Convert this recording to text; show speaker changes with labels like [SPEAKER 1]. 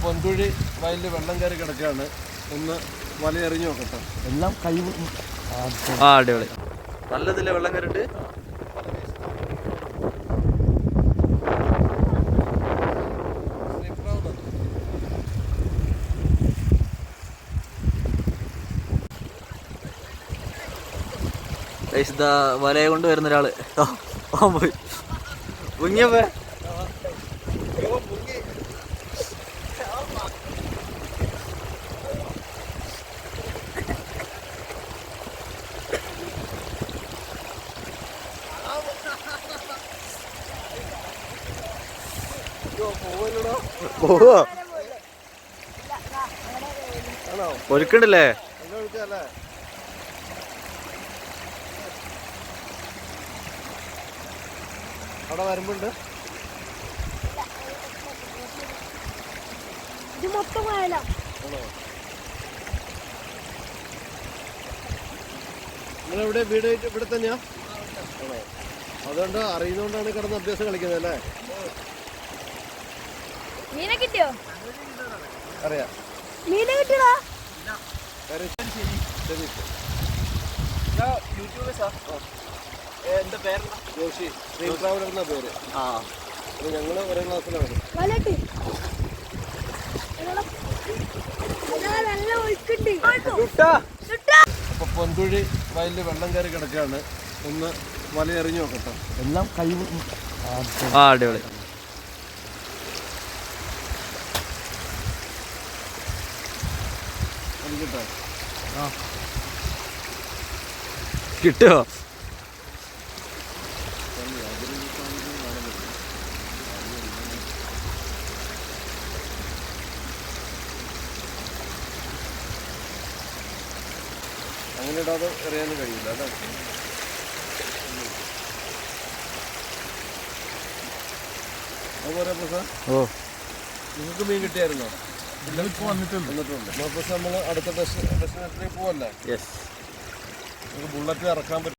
[SPEAKER 1] പൊന്തുഴി വയലിൽ വെള്ളം കയറി കിടക്കുകയാണ്. ഒന്ന് വലയെറിഞ്ഞു നോക്കട്ടെ.
[SPEAKER 2] എല്ലാം കൈ
[SPEAKER 3] അടിപൊളി. നല്ലതില്ലേ വെള്ളം കയറിട്ട്? വലയെ കൊണ്ട് വരുന്ന ഒരാള് പോയി മുങ്ങിയപ്പോ പോവോ ഒഴുക്കണ്ടല്ലേ?
[SPEAKER 1] അവിടെ വരുമ്പോണ്ട് നിങ്ങളെവിടെ വീട് ഇവിടെ തന്നെയാ? ആണോ? അതുകൊണ്ട് അറിയുന്നോണ്ടാണ് കിടന്ന് അഭ്യാസം കളിക്കുന്നത് അല്ലേ?
[SPEAKER 4] മീനെ കിട്ടിയോ?
[SPEAKER 1] അറിയാം.
[SPEAKER 4] മീനെ കിട്ടിയോ?
[SPEAKER 3] എന്താ പേര്?
[SPEAKER 1] ജോഷി. ഡ്രീം ട്രാവലർ എന്ന പേര്. ഞങ്ങള് ഒരേ ക്ലാസ്സിലാണ്. അപ്പൊ പൊന്തുഴി വയലിൽ വെള്ളം കയറി കിടക്കുകയാണ്. ഒന്ന് വലയെറിഞ്ഞു നോക്കട്ടെ.
[SPEAKER 2] എല്ലാം കൈ
[SPEAKER 3] അടിപൊളി. കിട്ടോ?
[SPEAKER 1] അങ്ങനെ ഇടാതെ എറിയാനും കഴിയില്ല അല്ലേ? അതുപോലെ നിങ്ങൾക്ക് മീൻ കിട്ടിയായിരുന്നോ? വന്നിട്ടുണ്ട്. നമ്മൾ അടുത്ത ഡെസ്റ്റിനേഷനിലേക്ക് പോവല്ലേ? നമുക്ക് ബുള്ളറ്റ് ഇറക്കാൻ പറ്റും.